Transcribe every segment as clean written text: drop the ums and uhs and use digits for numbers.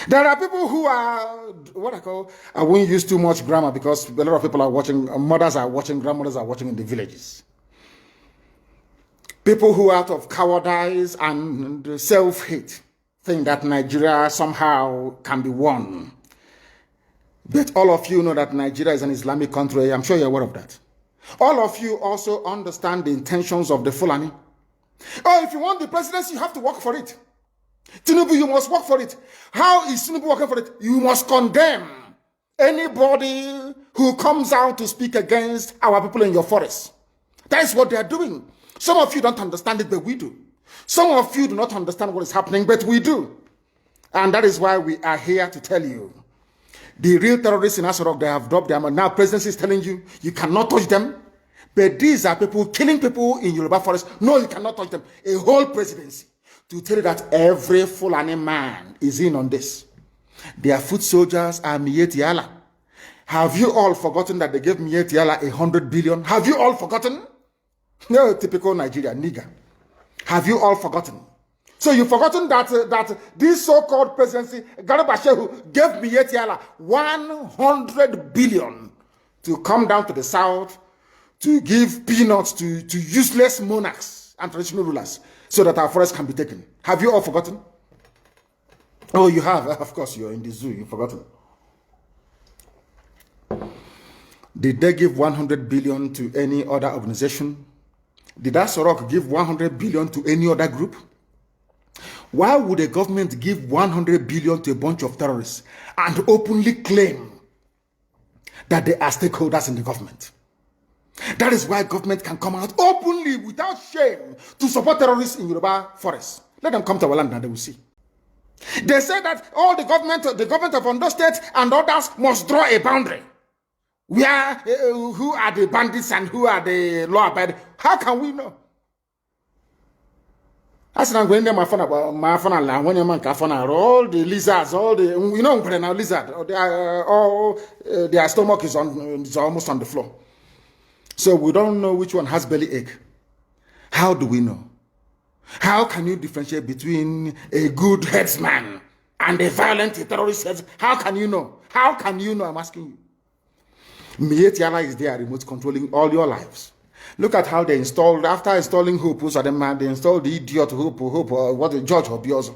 There are people who are, what I call, I won't use too much grammar because a lot of people are watching, mothers are watching, grandmothers are watching in the villages. People who out of cowardice and self-hate think that Nigeria somehow can be won. But all of you know that Nigeria is an Islamic country. I'm sure you're aware of that. All of you also understand the intentions of the Fulani. Oh, if you want the presidency, you have to work for it. Tinubu, you must work for it. How is Tinubu working for it? You must condemn anybody who comes out to speak against our people in your forest. That is what they are doing. Some of you don't understand it, but we do. Some of you do not understand what is happening, but we do. And that is why we are here to tell you. The real terrorists in Asarok, they have dropped them. And now presidency is telling you, you cannot touch them. But these are people killing people in Yoruba forest. No, you cannot touch them. A whole presidency to tell you that every Fulani man is in on this. Their foot soldiers are Miyetti Allah. Have you all forgotten that they gave Miyetti Allah 100 billion? Have you all forgotten? No, typical Nigeria, nigger. Have you all forgotten? So you've forgotten that this so-called presidency, Garba Shehu, gave Miyetti Allah 100 billion to come down to the south to give peanuts to useless monarchs and traditional rulers so that our forests can be taken. Have you all forgotten? Oh, you have. Of course, you're in the zoo. You've forgotten. Did they give 100 billion to any other organization? Did Asorok give 100 billion to any other group? Why would a government give 100 billion to a bunch of terrorists and openly claim that they are stakeholders in the government? That is why government can come out openly without shame to support terrorists in Yoruba forests. Let them come to our land and they will see. They say that all the government of Ondo State and others must draw a boundary. Where who are the bandits and who are the law-abiding? How can we know? As I'm going there, my phone, when you man all the lizards, all the now lizard, their stomach is almost on the floor. So we don't know which one has belly ache. How do we know? How can you differentiate between a good headsman and a violent terrorist headsman? How can you know? How can you know? I'm asking you. Miyetti Allah is there, remote controlling all your lives. Look at how they installed, after installing Hope Uzodinma, they installed the idiot George Obiozor.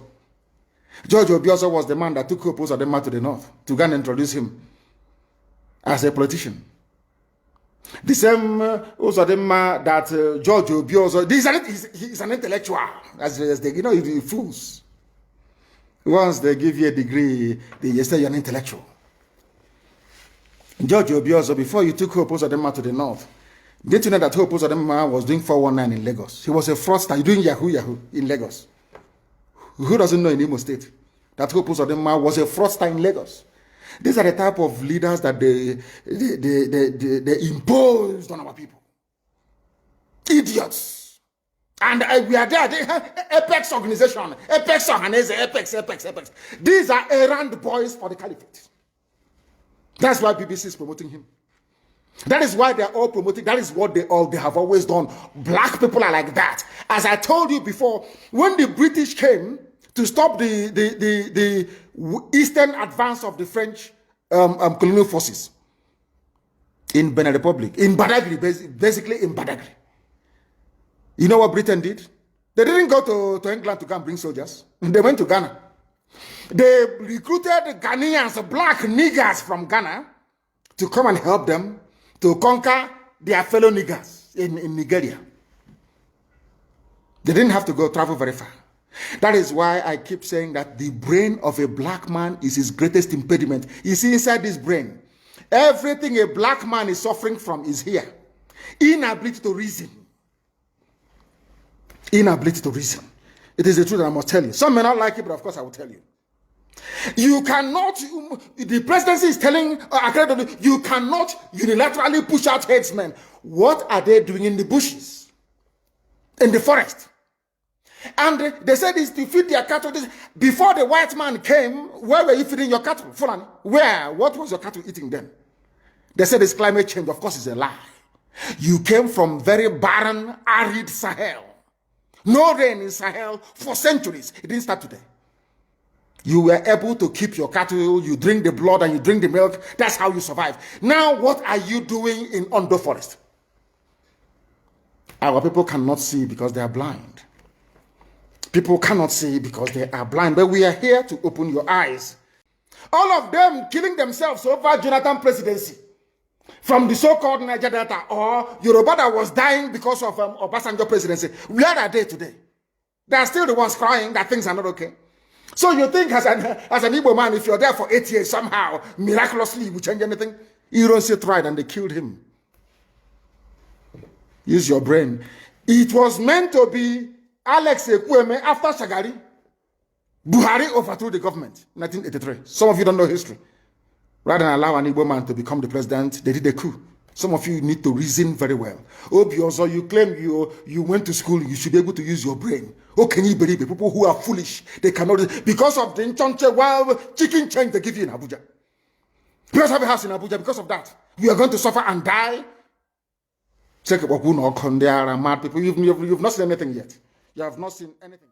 George Obiozor was the man that took Hope Uzodinma to the north to go and introduce him as a politician. The same Uzodinma that George Obiozor, he's an intellectual, as they, the fools. Once they give you a degree, they say you're an intellectual. George Obiozor, before you took Hope Uzodinma to the north, did you know that Hope Uzodinma was doing 419 in Lagos? He was a fraudster doing Yahoo in Lagos. Who doesn't know in Imo State that Hope Uzodinma was a fraudster in Lagos? These are the type of leaders that they imposed on our people. Idiots. And we are there. They have Apex organization. Apex Organize, Apex. These are errand boys for the caliphate. That's why BBC is promoting him. That is why they're all promoting. That is what they have always done. Black people are like that. As I told you before, when the British came to stop the eastern advance of the French colonial forces in Benin Republic, in Badagry, basically in Badagry. You know what Britain did? They didn't go to England to go and bring soldiers. They went to Ghana. They recruited Ghanaians, black niggers from Ghana, to come and help them to conquer their fellow niggers in Nigeria. They didn't have to travel very far. That is why I keep saying that the brain of a black man is his greatest impediment. You see, inside this brain, everything a black man is suffering from is here. Inability to reason. Inability to reason. It is the truth that I must tell you. Some may not like it, but of course I will tell you. You cannot, the presidency is telling, you cannot unilaterally push out headsmen. What are they doing in the bushes? In the forest? And they said it's to feed their cattle. Before the white man came, where were you feeding your cattle? Fulani? Where? What was your cattle eating then? They said it's climate change. Of course, it's a lie. You came from very barren, arid Sahel. No rain in Sahel for centuries. It didn't start today. You were able to keep your cattle, you drink the blood and you drink the milk. That's how you survive. Now, what are you doing in Ondo Forest? Our people cannot see because they are blind. People cannot see because they are blind. But we are here to open your eyes. All of them killing themselves over Jonathan presidency. From the so-called Niger Delta or Yoruba that was dying because of Obasanjo presidency. Where are they today? They are still the ones crying that things are not okay. So you think as an Igbo man, if you're there for 8 years, somehow, miraculously, you will change anything? Ironsi tried and they killed him. Use your brain. It was meant to be Alex Ekwueme after Shagari. Buhari overthrew the government in 1983. Some of you don't know history. Rather than allow an Igbo man to become the president, they did a coup. Some of you need to reason very well. Obiozor, you claim you went to school, you should be able to use your brain. Oh, can you believe it? People who are foolish, they cannot, because of the Nchonche wild chicken change they give you in Abuja. You guys have a house in Abuja because of that. You are going to suffer and die. Check mad people. You've not seen anything yet. You have not seen anything.